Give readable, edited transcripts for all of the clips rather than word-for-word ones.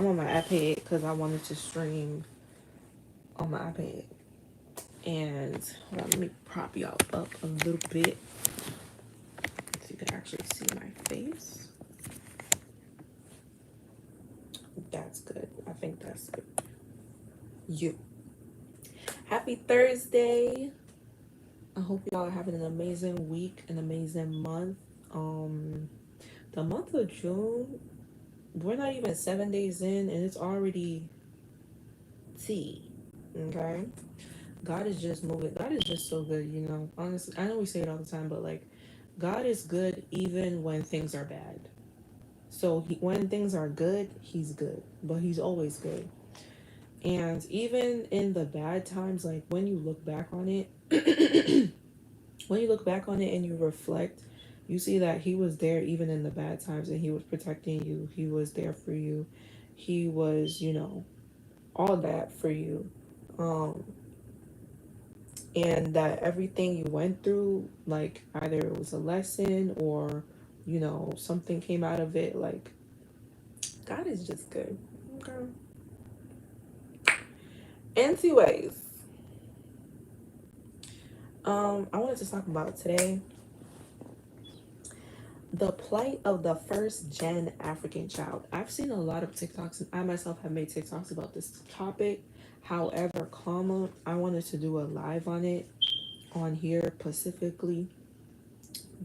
I'm on my iPad because I wanted to stream on my iPad. And hold on, let me prop y'all up a little bit so you can actually see my face. That's good. I think that's good. You. Happy Thursday. I hope y'all are having an amazing week, an amazing month. The month of June, we're not even 7 days in, and it's already tea. Okay, God is just moving. God is just so good, you know. Honestly, I know we say it all the time, but like, God is good even when things are bad. So when things are good, He's good, but He's always good. And even in the bad times, like when you look back on it, when you look back on it and you reflect, you see that He was there even in the bad times, and He was protecting you. He was there for you. He was, all that for you. Um, and that everything you went through, like either it was a lesson or, something came out of it. Like, God is just good. Okay. Anyways, I wanted to talk about today the plight of the first gen African child. I've seen a lot of TikToks, and I myself have made TikToks about this topic. However, I wanted to do a live on it on here specifically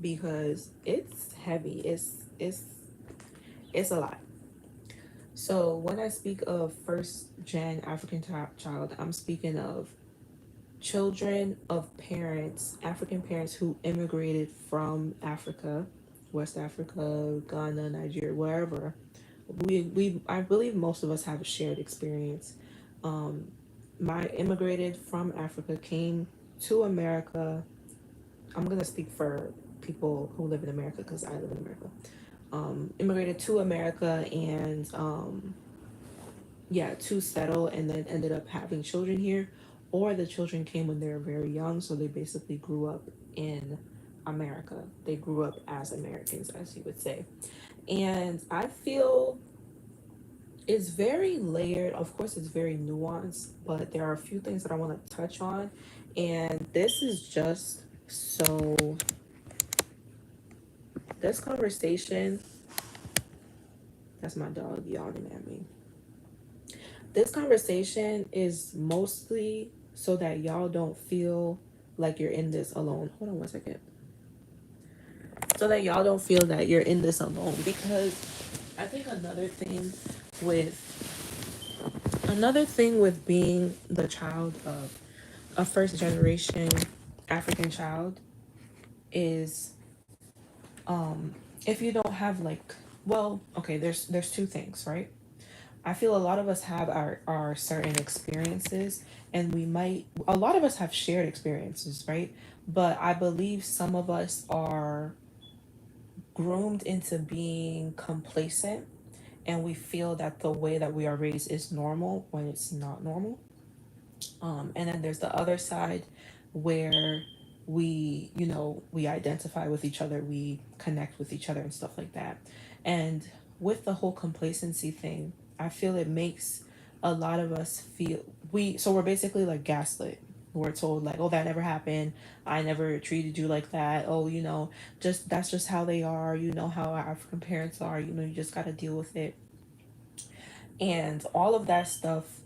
because it's heavy. It's a lot. So when I speak of first gen African child, I'm speaking of children of parents, African parents who immigrated from Africa, West Africa, Ghana, Nigeria, wherever. We I believe most of us have a shared experience. Um, my immigrated from Africa, came to America. I'm gonna speak for people who live in America because I live in America. Immigrated to America and yeah, to settle, and then ended up having children here, or the children came when they were very young, so they basically grew up in America. They grew up as Americans, as you would say. And I feel it's very layered. Of course, it's very nuanced, but there are a few things that I want to touch on. And this is just so, this conversation, that's my dog yawning at me. This conversation is mostly so that y'all don't feel like you're in this alone. Hold on one second. So that y'all don't feel that you're in this alone. Because I think with another thing with being the child of a first generation African child is if you don't have like, well, okay, there's two things, right? I feel a lot of us have our certain experiences, and a lot of us have shared experiences, right? But I believe some of us are groomed into being complacent, and we feel that the way that we are raised is normal when it's not normal. And then there's the other side where we identify with each other, we connect with each other and stuff like that. And with the whole complacency thing, I feel it makes a lot of us feel we're basically like gaslit. We're told like, oh, that never happened. I never treated you like that. Oh, just that's just how they are. You know how our African parents are. You just got to deal with it. And all of that stuff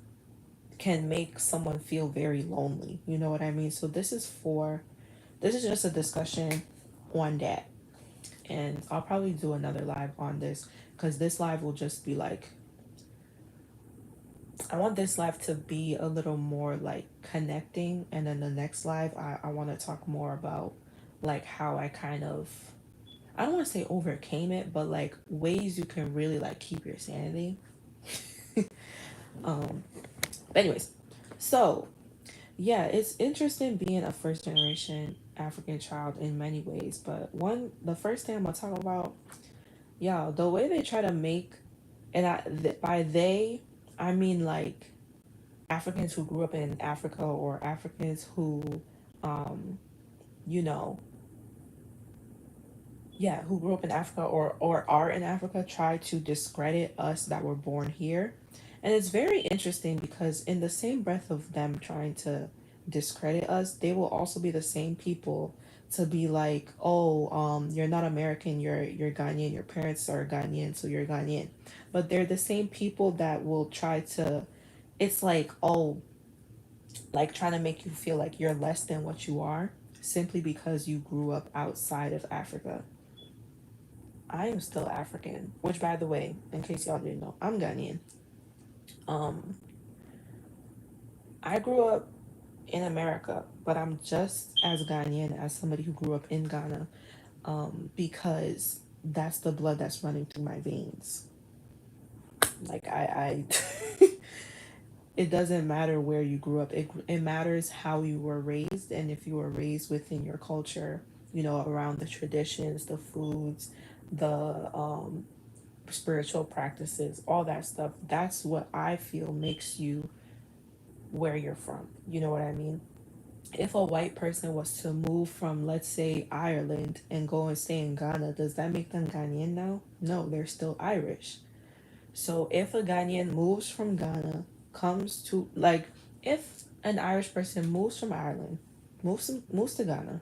can make someone feel very lonely. You know what I mean? So this is just a discussion on that. And I'll probably do another live on this because this live will just be like, I want this live to be a little more like connecting. And then the next live, I want to talk more about like how I kind of, I don't want to say overcame it, but like ways you can really like keep your sanity. um, but anyways, so yeah, it's interesting being a first generation African child in many ways. But the first thing I'm gonna talk about, yeah, the way they try to make, and by they, I mean like Africans who grew up in Africa, or Africans who, um, you know, yeah, who grew up in Africa or are in Africa try to discredit us that were born here. And it's very interesting because in the same breath of them trying to discredit us, they will also be the same people to be like, "Oh, you're not American, you're Ghanaian, your parents are Ghanaian, so you're Ghanaian." But they're the same people that will try to, it's like, "Oh, like trying to make you feel like you're less than what you are simply because you grew up outside of Africa." I am still African, which by the way, in case y'all didn't know, I'm Ghanaian. Um, I grew up in America, but I'm just as Ghanaian as somebody who grew up in Ghana, because that's the blood that's running through my veins. Like it doesn't matter where you grew up. It matters how you were raised, and if you were raised within your culture, around the traditions, the foods, the spiritual practices, all that stuff. That's what I feel makes you where you're from. You know what I mean? If a white person was to move from, let's say, Ireland and go and stay in Ghana, does that make them Ghanaian now? No, they're still Irish. So if a Ghanaian moves from Ghana, comes to, like, if an Irish person moves from Ireland, moves to Ghana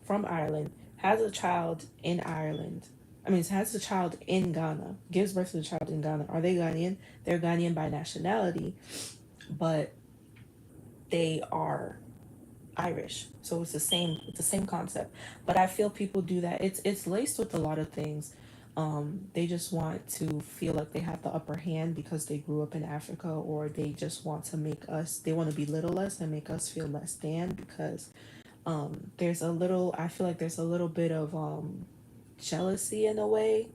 from Ireland, has a child in Ireland, I mean, has a child in Ghana, gives birth to the child in Ghana, are they Ghanaian? They're Ghanaian by nationality, but they are Irish. So it's the same concept. But I feel people do that. It's laced with a lot of things. They just want to feel like they have the upper hand because they grew up in Africa, or they just want to make us, they want to belittle us and make us feel less than because there's a little, I feel like there's a little bit of jealousy in a way,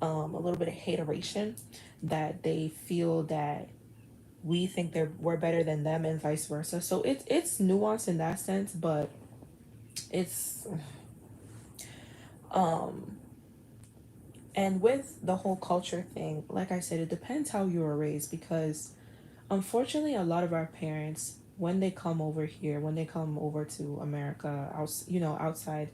a little bit of hateration, that they feel that we think we're better than them and vice versa. So it's nuanced in that sense, but it's um and with the whole culture thing, like I said, it depends how you were raised because unfortunately a lot of our parents, when they come over here, when they come over to America, outside,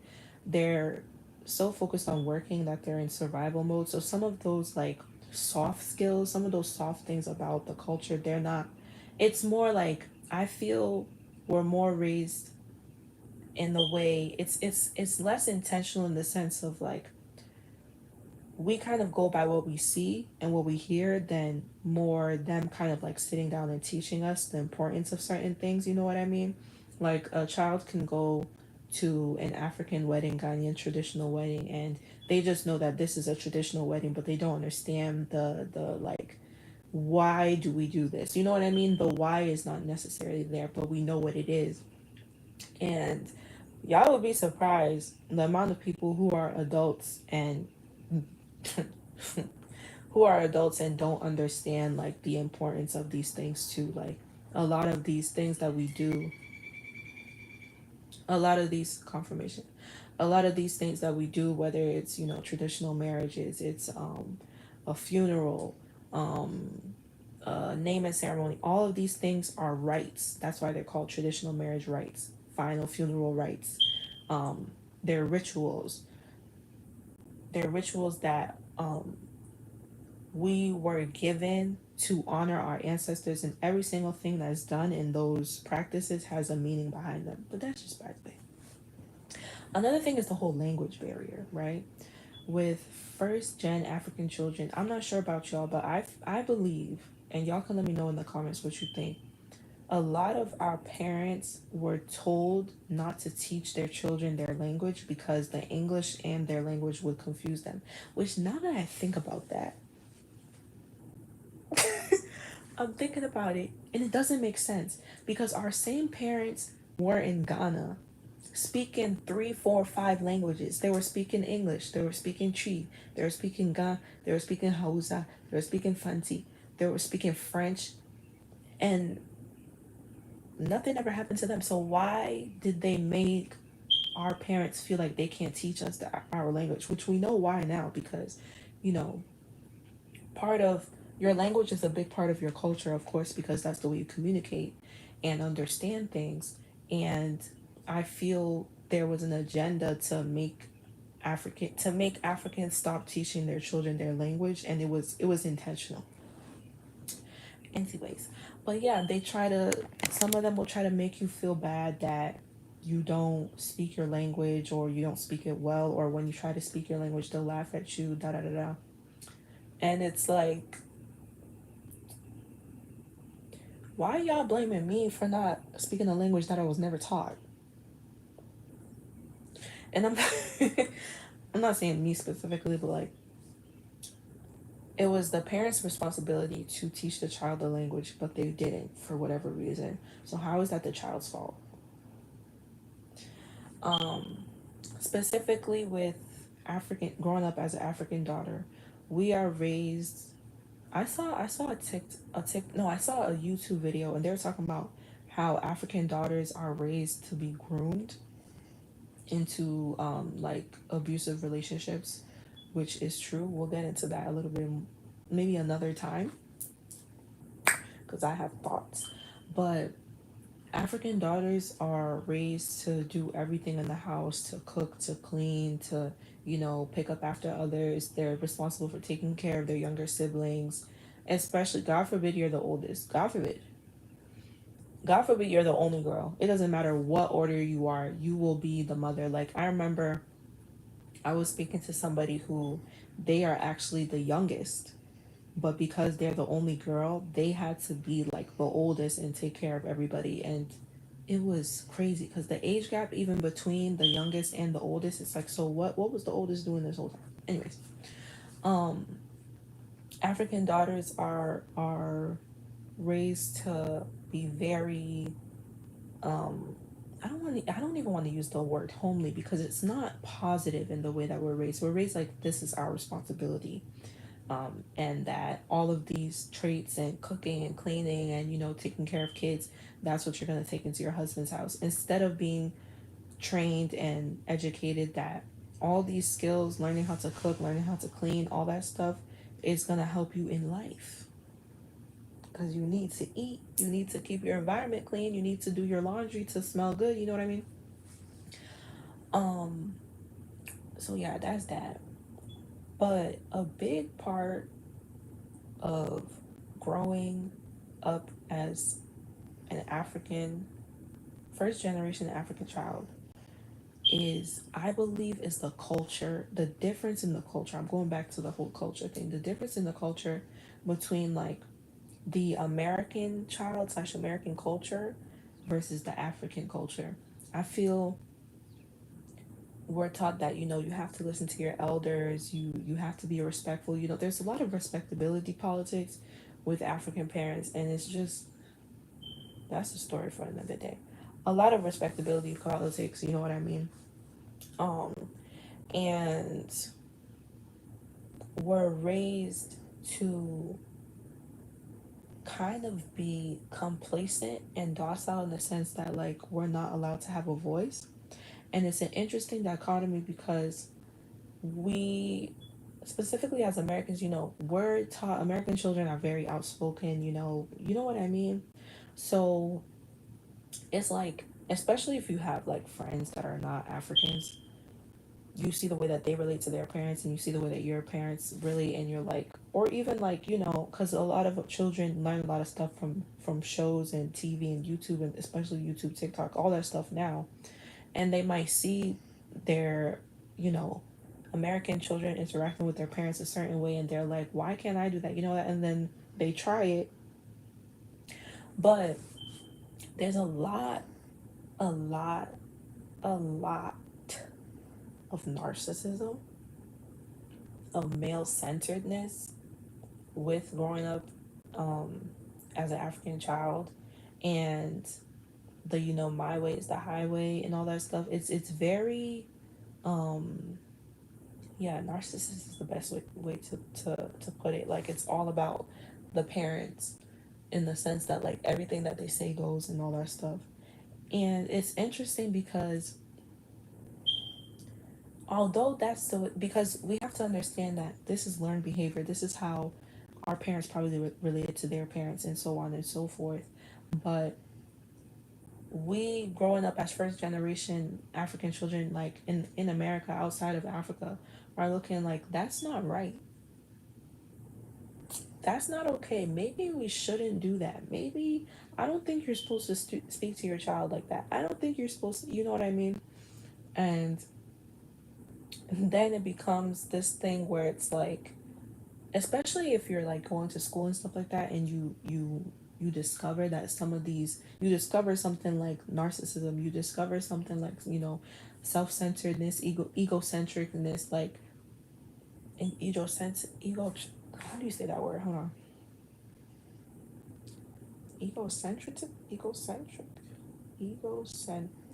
they're so focused on working that they're in survival mode. So some of those like soft skills, some of those soft things about the culture, they're not, it's more like I feel we're more raised in the way it's less intentional in the sense of like we kind of go by what we see and what we hear than more them kind of like sitting down and teaching us the importance of certain things, you know what I mean? Like a child can go to an African wedding, Ghanaian traditional wedding, and they just know that this is a traditional wedding, but they don't understand the like, why do we do this? You know what I mean? The why is not necessarily there, but we know what it is. And y'all would be surprised the amount of people who are adults and who are adults and don't understand like the importance of these things too. Like a lot of these things that we do, a lot of these confirmation, a lot of these things that we do, whether it's traditional marriages, it's a funeral, um name and ceremony, all of these things are rites. That's why they're called traditional marriage rites, final funeral rites. um they're rituals. They're rituals that we were given to honor our ancestors, and every single thing that's done in those practices has a meaning behind them. But that's just by the way. Another thing is the whole language barrier, right? With first gen African children, I'm not sure about y'all, but I believe, and y'all can let me know in the comments what you think. A lot of our parents were told not to teach their children their language because the English and their language would confuse them. Which, now that I think about that, I'm thinking about it, and it doesn't make sense because our same parents were in Ghana speaking three, four, five languages. They were speaking English, they were speaking Chi, they were speaking Ga, they were speaking Hausa, they were speaking Fanti, they were speaking French, and nothing ever happened to them. So why did they make our parents feel like they can't teach us our language? Which we know why now, because you know part of your language is a big part of your culture, of course, because that's the way you communicate and understand things. And I feel there was an agenda to make make Africans stop teaching their children their language, and it was intentional. Anyways, but yeah, they try to. Some of them will try to make you feel bad that you don't speak your language or you don't speak it well, or when you try to speak your language, they'll laugh at you. Da da da da. And it's like, why y'all blaming me for not speaking a language that I was never taught? And I'm I'm not saying me specifically, but like it was the parents' responsibility to teach the child the language, but they didn't for whatever reason. So how is that the child's fault? Um, Specifically with African growing up as an African daughter, we are raised. I saw I saw a YouTube video, and they were talking about how African daughters are raised to be groomed into like abusive relationships, which is true. We'll get into that a little bit maybe another time because I have thoughts. But African daughters are raised to do everything in the house, to cook, to clean, to, pick up after others. They're responsible for taking care of their younger siblings, especially, God forbid, you're the oldest. God forbid. God forbid you're the only girl. It doesn't matter what order you are, you will be the mother. Like, I remember I was speaking to somebody who they are actually the youngest, but because they're the only girl, they had to be like the oldest and take care of everybody. And it was crazy because the age gap, even between the youngest and the oldest, it's like, so what was the oldest doing this whole time? Anyways, um, African daughters are raised to be very I don't even want to use the word homely because it's not positive in the way that we're raised. We're raised like this is our responsibility. And that all of these traits and cooking and cleaning and taking care of kids, that's what you're going to take into your husband's house instead of being trained and educated that all these skills, learning how to cook, learning how to clean, all that stuff is going to help you in life because you need to eat, you need to keep your environment clean, you need to do your laundry to smell good, you know what I mean? um so yeah, that's that. But a big part of growing up as an African, first generation African child is, I believe, is the culture, the difference in the culture. I'm going back to the whole culture thing. The difference in the culture between like the American child slash American culture versus the African culture. I feel we're taught that you have to listen to your elders, you have to be respectful. There's a lot of respectability politics with African parents, and it's just, that's a story for another day. A lot of respectability politics, you know what I mean? Um, and we're raised to kind of be complacent and docile in the sense that like we're not allowed to have a voice. And it's an interesting dichotomy because we, specifically as Americans, we're taught, American children are very outspoken, you know what I mean? So it's like, especially if you have like friends that are not Africans, you see the way that they relate to their parents and you see the way that your parents relate, and you're like, or even like, because a lot of children learn a lot of stuff from shows and TV and YouTube, and especially YouTube, TikTok, all that stuff now. And they might see their, you know American children interacting with their parents a certain way, and they're like, why can't I do that, that? And then they try it. But there's a lot a lot of narcissism, of male centeredness with growing up um, as an African child, and the my way is the highway and all that stuff. It's very um, yeah, narcissist is the best way to put it. Like it's all about the parents in the sense that like everything that they say goes and all that stuff. And it's interesting because although that's the, because we have to understand that this is learned behavior. This is how our parents probably related to their parents and so on and so forth. But we growing up as first generation African children, like in America, outside of Africa, are looking like that's not right. That's not okay. Maybe we shouldn't do that. Maybe I don't think you're supposed to speak to your child like that. I don't think you're supposed to, you know what I mean? And then it becomes this thing where it's like, especially if you're like going to school and stuff like that, and you discover that some of these, you discover something like narcissism, you discover something like, self-centeredness, egocentricness, like an ego, how do you say that word, hold on, egocentric egocentric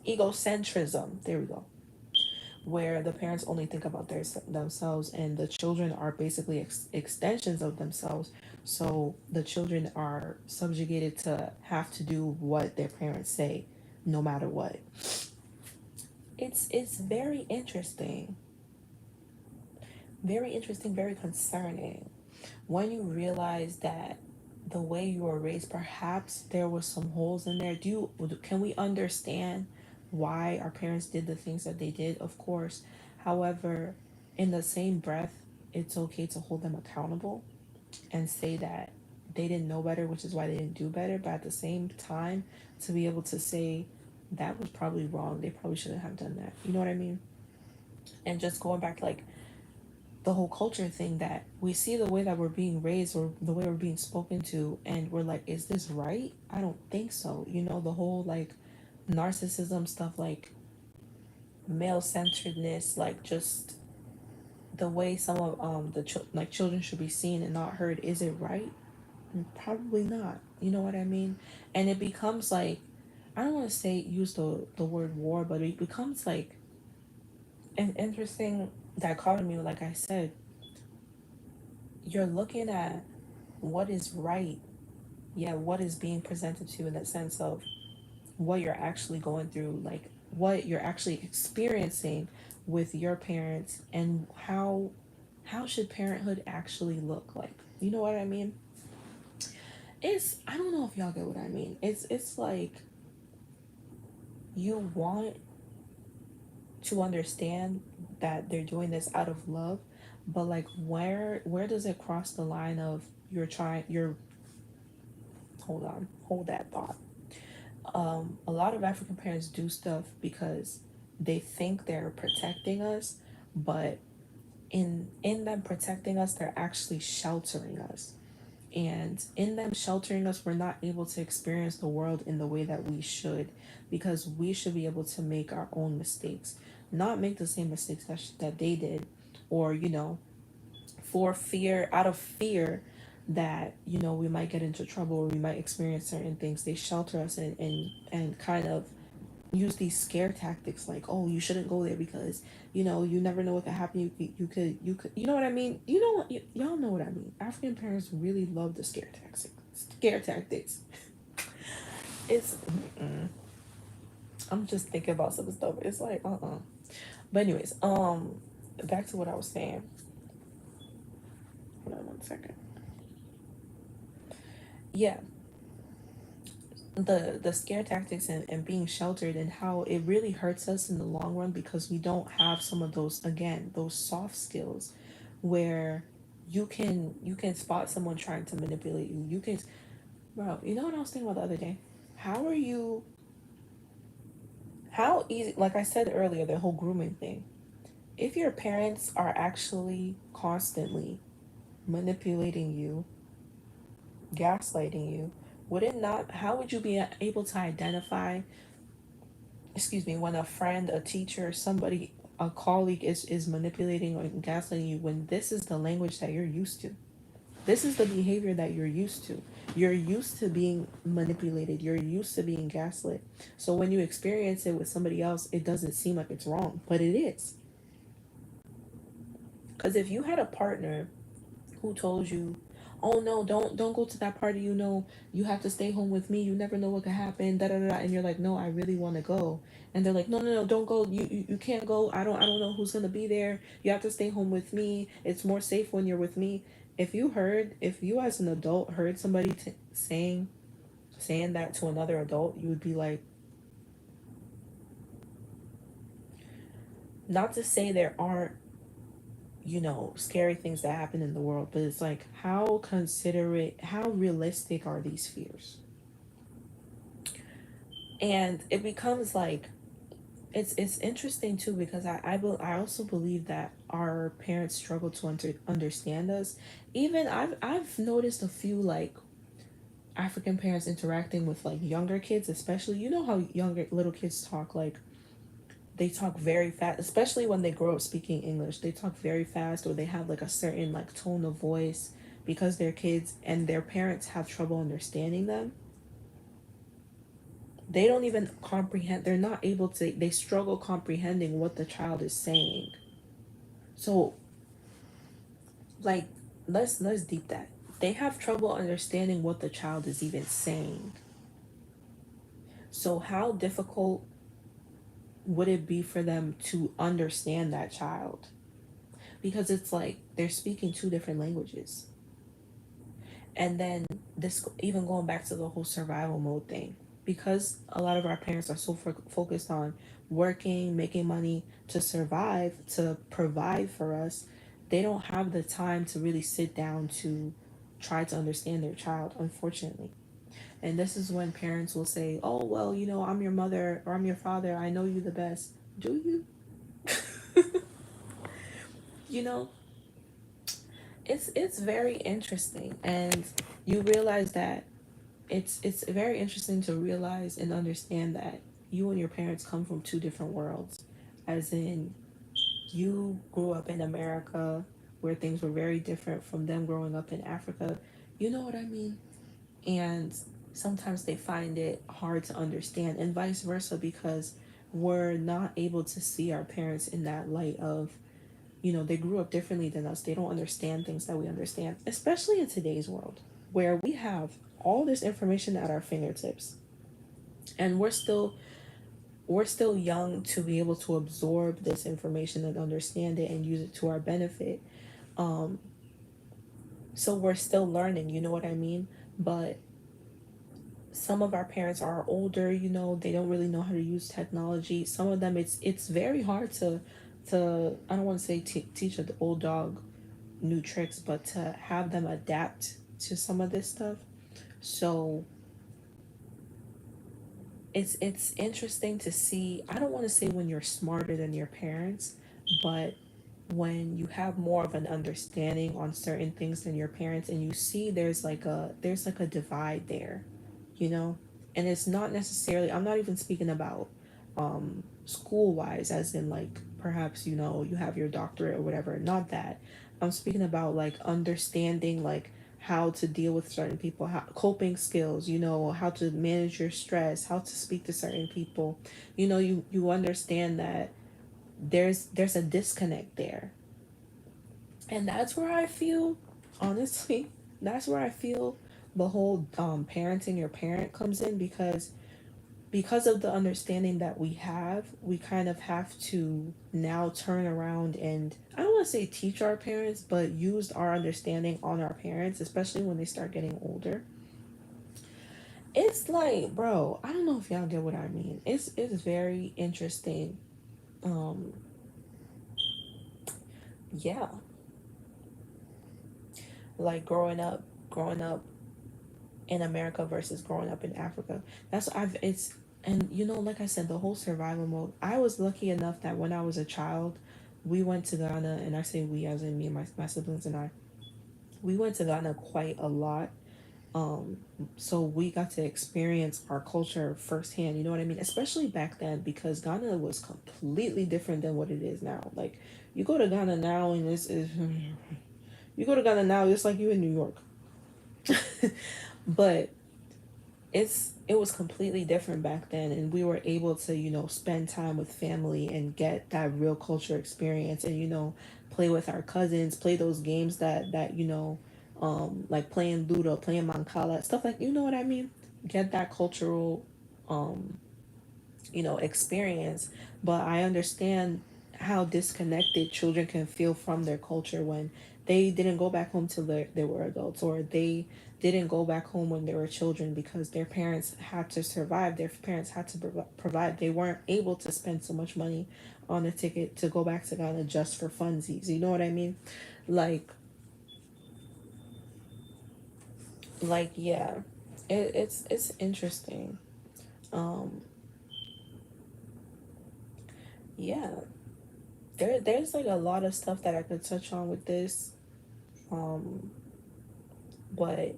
egocentrism, there we go, where the parents only think about themselves, and the children are basically extensions of themselves. So the children are subjugated to have to do what their parents say, no matter what. It's very interesting, very concerning when you realize that the way you were raised, perhaps there was some holes in there. Can we understand why our parents did the things that they did? Of course. However, in the same breath, it's okay to hold them accountable and say that they didn't know better, which is why they didn't do better. But at the same time, to be able to say that was probably wrong, they probably shouldn't have done that. You know what I mean? And just going back to like the whole culture thing, that we see the way that we're being raised or the way we're being spoken to, and we're like, is this right? I don't think so. The whole like narcissism stuff, like male centeredness, like just the way some of like children should be seen and not heard. Is it right? Probably not. You know what I mean? And it becomes like, I don't want to say use the word war, but it becomes like an interesting dichotomy. Like I said, you're looking at what is right, yeah, what is being presented to you in that sense of what you're actually going through, like what you're actually experiencing with your parents, and how should parenthood actually look like. You know what I mean? It's, I don't know if y'all get what I mean. It's like you want to understand that they're doing this out of love, but like where does it cross the line of you're hold on, hold that thought. A lot of African parents do stuff because they think they're protecting us, but in them protecting us, they're actually sheltering us. And in them sheltering us, we're not able to experience the world in the way that we should, because we should be able to make our own mistakes, not make the same mistakes that they did, or for fear, out of fear that we might get into trouble or we might experience certain things, they shelter us, and kind of use these scare tactics, like, oh, you shouldn't go there because you never know what could happen. You could, you know what I mean. Y'all know what I mean. African parents really love the scare tactics. It's I'm just thinking about some stuff. It's like, but anyways, back to what I was saying. Hold on one second. Yeah, the scare tactics, and being sheltered, and how it really hurts us in the long run, because we don't have some of those, again, those soft skills, where you can spot someone trying to manipulate you. You can, bro, you know what I was thinking about the other day? How are you, how easy, like I said earlier, the whole grooming thing, if your parents are actually constantly manipulating you, gaslighting you, would it not, how would you be able to identify, excuse me, when a friend, a teacher, somebody, a colleague is manipulating or gaslighting you, when this is the language that you're used to? This is the behavior that you're used to. You're used to being manipulated. You're used to being gaslit. So when you experience it with somebody else, it doesn't seem like it's wrong, but it is. Because if you had a partner who told you, "Oh no, don't go to that party. You have to stay home with me. You never know what could happen." Da da da. And you're like, "No, I really want to go." And they're like, "No, no, no, don't go. You can't go. I don't know who's gonna be there. You have to stay home with me. It's more safe when you're with me." If you as an adult heard somebody saying that to another adult, you would be like, Not to say there aren't, scary things that happen in the world, but it's like, how considerate, how realistic are these fears? And it becomes like, it's interesting too, because I also believe that our parents struggle to understand us. Even I've noticed a few like African parents interacting with like younger kids, especially, how younger little kids talk, like they talk very fast, especially when they grow up speaking English. They talk very fast, or they have like a certain like tone of voice, because they're kids and their parents have trouble understanding them. They don't even comprehend, they're not able to, they struggle comprehending what the child is saying. So, like, let's deep that. They have trouble understanding what the child is even saying. So how difficult would it be for them to understand that child? Because it's like they're speaking two different languages. And then this, even going back to the whole survival mode thing, because a lot of our parents are so focused on working, making money to survive, to provide for us, they don't have the time to really sit down to try to understand their child, unfortunately. And this is when parents will say, "Oh, well, I'm your mother or I'm your father. I know you the best." Do you? You know, it's very interesting, and you realize that it's very interesting to realize and understand that you and your parents come from two different worlds. As in, you grew up in America, where things were very different from them growing up in Africa. You know what I mean? And sometimes they find it hard to understand, and vice versa, because we're not able to see our parents in that light of, they grew up differently than us. They don't understand things that we understand, especially in today's world, where we have all this information at our fingertips, and we're still young to be able to absorb this information and understand it and use it to our benefit. um so we're still learning, you know what I mean? But some of our parents are older, they don't really know how to use technology. Some of them, it's very hard to I don't want to say teach an old dog new tricks, but to have them adapt to some of this stuff. So it's interesting to see. I don't want to say when you're smarter than your parents, but when you have more of an understanding on certain things than your parents, and you see there's like a divide there, you know? And it's not necessarily, I'm not even speaking about school wise, as in like perhaps, you have your doctorate or whatever, not that. I'm speaking about like understanding, like how to deal with certain people, how coping skills, how to manage your stress, how to speak to certain people. You understand that there's a disconnect there. And that's where I feel, honestly, that's where I feel the whole parenting your parent comes in, because of the understanding that we have, we kind of have to now turn around and, I don't want to say teach our parents, but use our understanding on our parents, especially when they start getting older. It's like, bro, I don't know if y'all get what I mean. It's very interesting. Um, yeah, like growing up in America versus growing up in Africa. That's I've it's and like I said, the whole survival mode. I was lucky enough that when I was a child, we went to Ghana, and I say we as in me and my siblings and I. We went to Ghana quite a lot. Um, so we got to experience our culture firsthand, you know what I mean? Especially back then, because Ghana was completely different than what it is now. Like, you go to Ghana now and this is you go to Ghana now, it's like you in New York. But it was completely different back then, and we were able to spend time with family and get that real culture experience, and play with our cousins, play those games that like playing ludo, playing mancala, stuff, like, you know what I mean, get that cultural um experience. But I understand how disconnected children can feel from their culture when They didn't go back home till they were adults, or they didn't go back home when they were children because their parents had to survive. Their parents had to provide. They weren't able to spend so much money on a ticket to go back to Ghana just for funsies. You know what I mean? Like, yeah, it's interesting. Um, yeah, there's like a lot of stuff that I could touch on with this. Um, but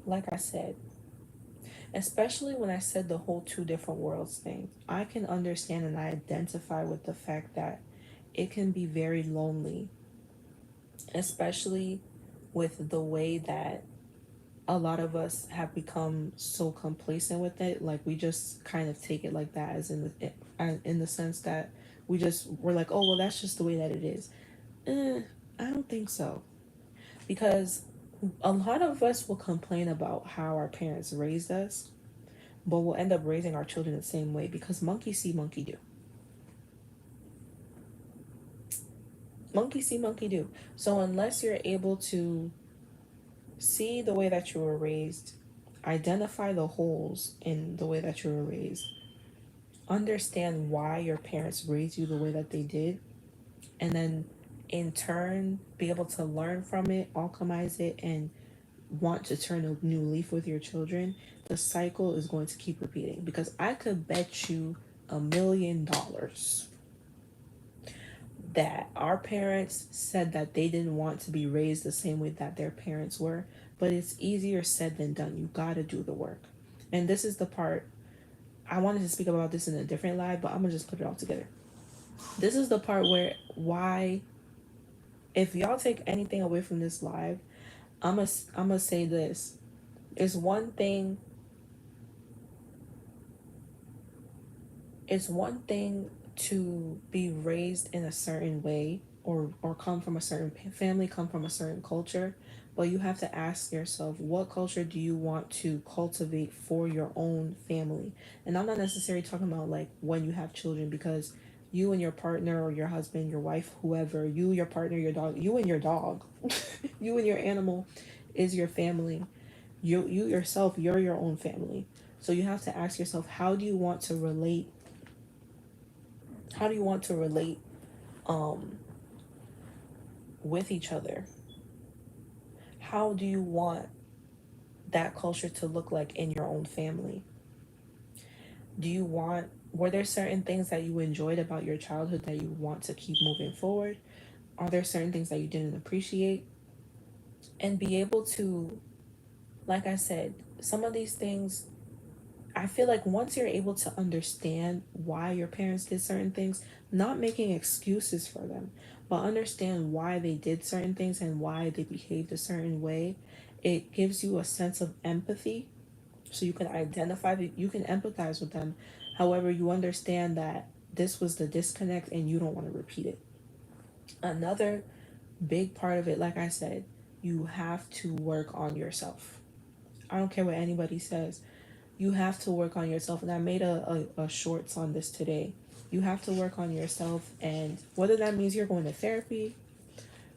like I said, especially when I said the whole two different worlds thing, I can understand and I identify with the fact that it can be very lonely, especially with the way that a lot of us have become so complacent with it. Like, we just kind of take it like that, as in the sense that we're like, oh well, that's just the way that it is. I don't think so, because a lot of us will complain about how our parents raised us, but we'll end up raising our children the same way, because monkey see, monkey do. Monkey see, monkey do. So unless you're able to see the way that you were raised, identify the holes in the way that you were raised, understand why your parents raised you the way that they did, and then in turn be able to learn from it, alchemize it, and want to turn a new leaf with your children, the cycle is going to keep repeating. Because I could bet you $1 million that our parents said that they didn't want to be raised the same way that their parents were, but it's easier said than done. You gotta do the work. And this is the part, I wanted to speak about this in a different live, but I'm gonna just put it all together. This is the part where, why, if y'all take anything away from this live, I'm gonna say this. It's one thing, it's one thing to be raised in a certain way, or come from a certain family, come from a certain culture, but you have to ask yourself, what culture do you want to cultivate for your own family? And I'm not necessarily talking about like when you have children, because you and your partner, or your husband, your wife, whoever, you, your partner, your dog, you and your dog, you and your animal is your family. You yourself, you're your own family. So you have to ask yourself, how do you want to relate um with each other? How do you want that culture to look like in your own family? Were there certain things that you enjoyed about your childhood that you want to keep moving forward? Are there certain things that you didn't appreciate? And be able to, like I said, some of these things, I feel like once you're able to understand why your parents did certain things, not making excuses for them, but understand why they did certain things and why they behaved a certain way, it gives you a sense of empathy. So you can you can empathize with them. However, you understand that this was the disconnect and you don't want to repeat it. Another big part of it, like I said, you have to work on yourself. I don't care what anybody says. You have to work on yourself. And I made a shorts on this today. You have to work on yourself. And whether that means you're going to therapy,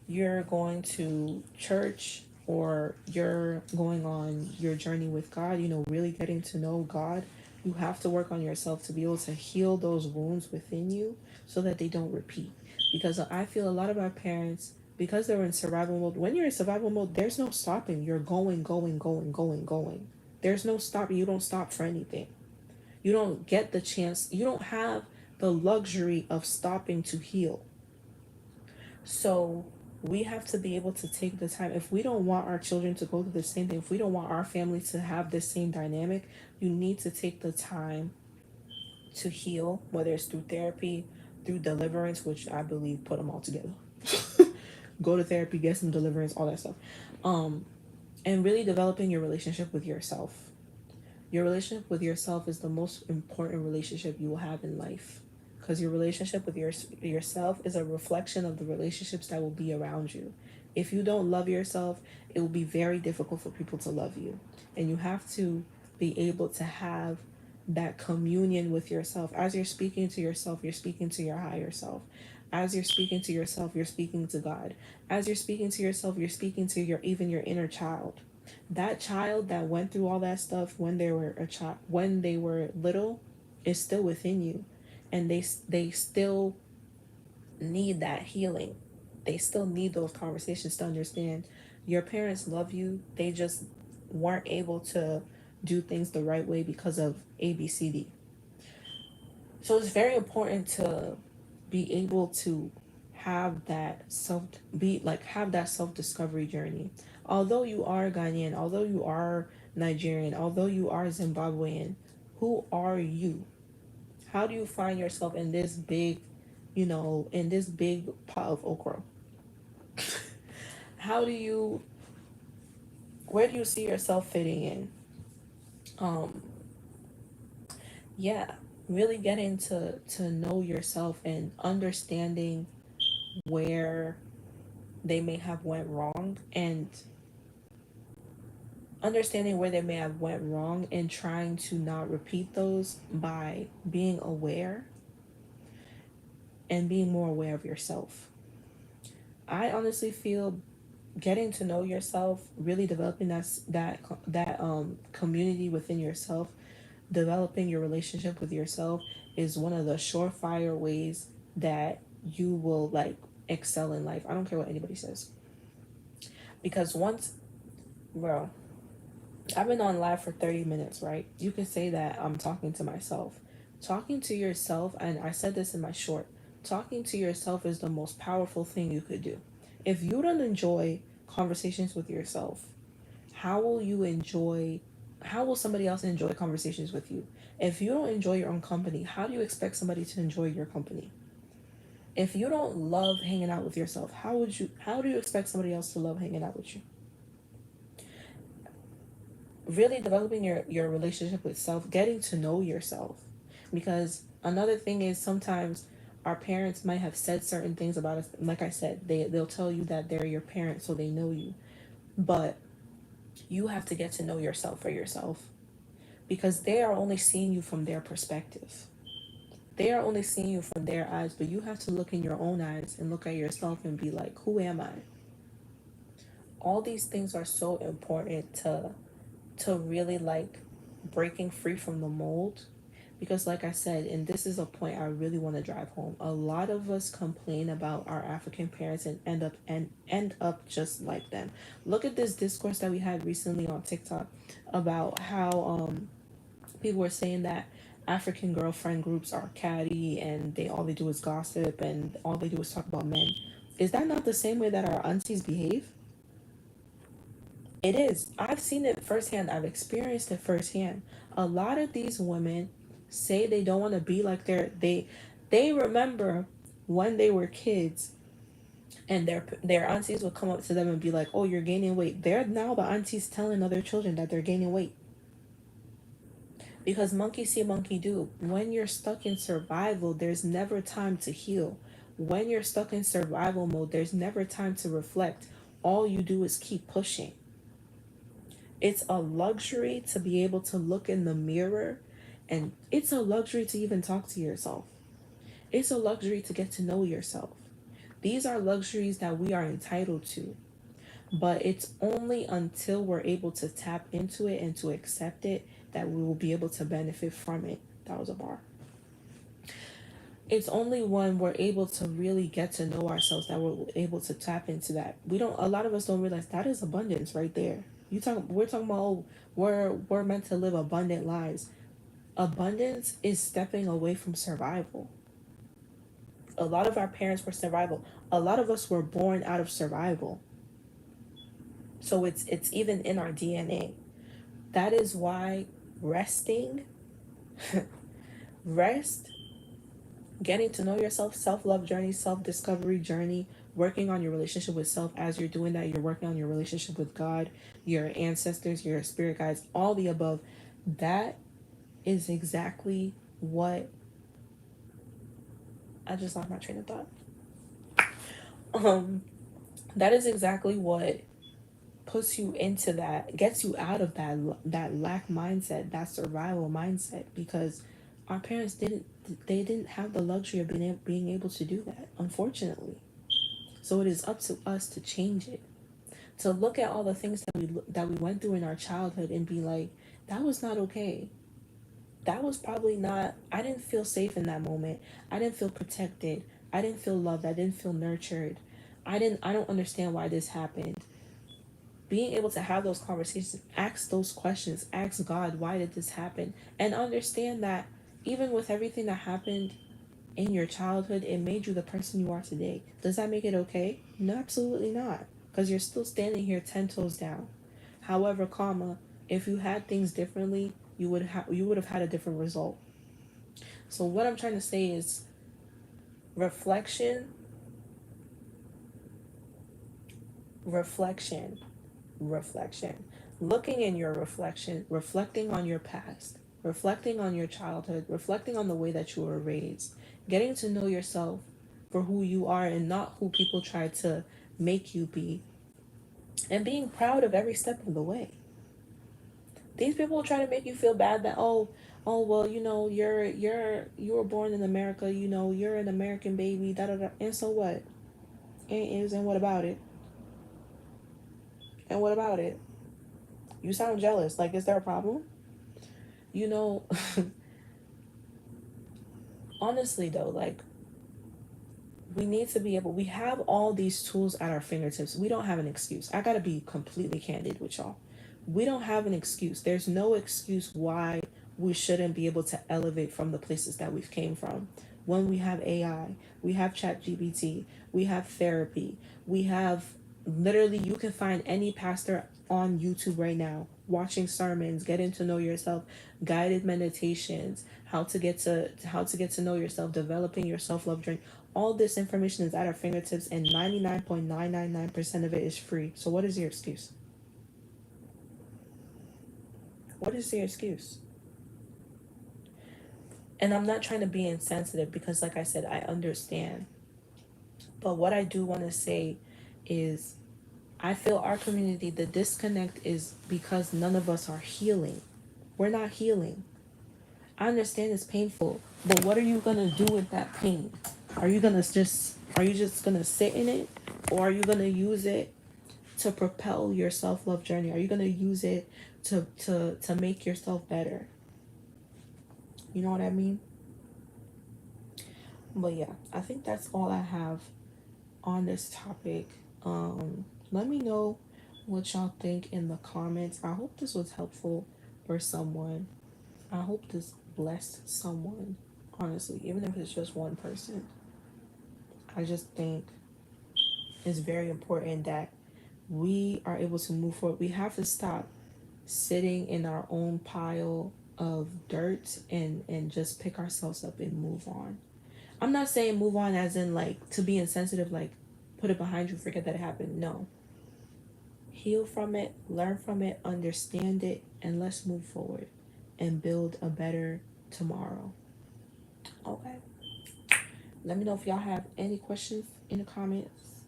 you're going to church, or you're going on your journey with God, really getting to know God, you have to work on yourself to be able to heal those wounds within you so that they don't repeat. Because I feel a lot of our parents, because they're in survival mode, when you're in survival mode, there's no stopping. You're going, going, going, going, going. There's no stopping. You don't stop for anything. You don't get the chance. You don't have the luxury of stopping to heal. So we have to be able to take the time. If we don't want our children to go through the same thing, if we don't want our family to have the same dynamic, you need to take the time to heal, whether it's through therapy, through deliverance, which I believe put them all together. Go to therapy, get some deliverance, all that stuff. Um, and really developing your relationship with yourself. Your relationship with yourself is the most important relationship you will have in life, because your relationship with yourself is a reflection of the relationships that will be around you. If you don't love yourself, it will be very difficult for people to love you. And you have to be able to have that communion with yourself. As you're speaking to yourself, you're speaking to your higher self. As you're speaking to yourself, you're speaking to God. As you're speaking to yourself, you're speaking to your even your inner child. That child that went through all that stuff when they were a child, when they were little, is still within you, and they still need that healing. They still need those conversations to understand your parents love you. They just weren't able to do things the right way because of ABCD. So it's very important to be able to have that self discovery journey. Although you are Ghanaian, although you are Nigerian, although you are Zimbabwean, who are you? How do you find yourself in this big, in this big pot of okra? How do you Where do you see yourself fitting in? Um yeah, really getting to know yourself and understanding where they may have went wrong, and trying to not repeat those by being aware and being more aware of yourself. I honestly feel getting to know yourself, really developing that community within yourself, developing your relationship with yourself is one of the surefire ways that you will like excel in life. I don't care what anybody says. Because once, bro, I've been on live for 30 minutes, right? You can say that I'm talking to myself. Talking to yourself, and I said this in my short, talking to yourself is the most powerful thing you could do. If you don't enjoy conversations with yourself, how will you enjoy how will somebody else enjoy conversations with you? If you don't enjoy your own company, how do you expect somebody to enjoy your company? If you don't love hanging out with yourself, how do you expect somebody else to love hanging out with you? Really developing your relationship with self, getting to know yourself. Because another thing is, sometimes our parents might have said certain things about us. Like I said, they'll tell you that they're your parents so they know you. But you have to get to know yourself for yourself, because they are only seeing you from their perspective. They are only seeing you from their eyes, but you have to look in your own eyes and look at yourself and be like, who am I? All these things are so important to really like breaking free from the mold. Because like I said, and this is a point I really want to drive home, a lot of us complain about our African parents and end up just like them. Look at this discourse that we had recently on TikTok about how people were saying that African girlfriend groups are catty and they all they do is gossip and all they do is talk about men. Is that not the same way that our aunties behave? It is. I've seen it firsthand. I've experienced it firsthand. A lot of these women say they don't want to be like they remember when they were kids and their aunties would come up to them and be like, "Oh, you're gaining weight." They're now the aunties telling other children that they're gaining weight. Because monkey see, monkey do. When you're stuck in survival, there's never time to heal. When you're stuck in survival mode, there's never time to reflect. All you do is keep pushing. It's a luxury to be able to look in the mirror, and it's a luxury to even talk to yourself. It's a luxury to get to know yourself. These are luxuries that we are entitled to, but it's only until we're able to tap into it and to accept it that we will be able to benefit from it. That was a bar. It's only when we're able to really get to know ourselves that we're able to tap into that. We don't A lot of us don't realize that is abundance right there. We're talking about, oh, we're meant to live abundant lives. Abundance is stepping away from survival. A lot of our parents were survival. A lot of us were born out of survival. So it's even in our DNA. That is why resting, rest, getting to know yourself, self-love journey, self-discovery journey, working on your relationship with self. As you're doing that, you're working on your relationship with God, your ancestors, your spirit guides, all the above. That is exactly what I just lost my train of thought. Um, that is exactly what puts you into that, gets you out of that lack mindset, that survival mindset, because Our parents didn't, they didn't have the luxury of being able to do that, unfortunately. So it is up to us to change it. To look at all the things that we went through in our childhood and be like, that was not okay. That was probably not, I didn't feel safe in that moment. I didn't feel protected. I didn't feel loved. I didn't feel nurtured. I don't understand why this happened. Being able to have those conversations, ask those questions, ask God, why did this happen? And understand that even with everything that happened in your childhood, it made you the person you are today. Does that make it okay? No, absolutely not. Because you're still standing here 10 toes down. However, comma, if you had things differently, you would have had a different result. So what I'm trying to say is reflection, reflection, reflection. Looking in your reflection, reflecting on your past, reflecting on your childhood, reflecting on the way that you were raised, getting to know yourself for who you are and not who people try to make you be, and being proud of every step of the way. These people try to make you feel bad that, oh well, you were born in America, you're an American baby, da da da. And so what? And what about it? And what about it? You sound jealous. Like, is there a problem? You know, honestly though, like, we need to be able, we have all these tools at our fingertips. We don't have an excuse. I gotta be completely candid with y'all. We don't have an excuse. There's no excuse why we shouldn't be able to elevate from the places that we've came from. When we have AI, we have ChatGPT, we have therapy, we have, literally, you can find any pastor on YouTube right now watching sermons, getting to know yourself, guided meditations, how to get to know yourself, developing your self-love journey. All this information is at our fingertips, and 99.999% of it is free. So what is your excuse? What is your excuse? And I'm not trying to be insensitive because, like I said, I understand. But what I do want to say is, I feel our community, the disconnect is because none of us are healing. We're not healing. I understand it's painful, but what are you gonna do with that pain? Are you just gonna sit in it, or are you gonna use it to propel your self love journey? Are you gonna use it to make yourself better? You know what I mean? But yeah, I think that's all I have on this topic. Let me know what y'all think in the comments. I hope this was helpful for someone. I hope this blessed someone, honestly, even if it's just one person. I just think it's very important that we are able to move forward. We have to stop sitting in our own pile of dirt and just pick ourselves up and move on. I'm not saying move on as in like to be insensitive, like put it behind you, forget that it happened. No. Heal from it, learn from it, understand it, and let's move forward and build a better tomorrow. Okay. Let me know if y'all have any questions in the comments.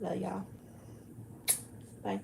Love y'all. Bye.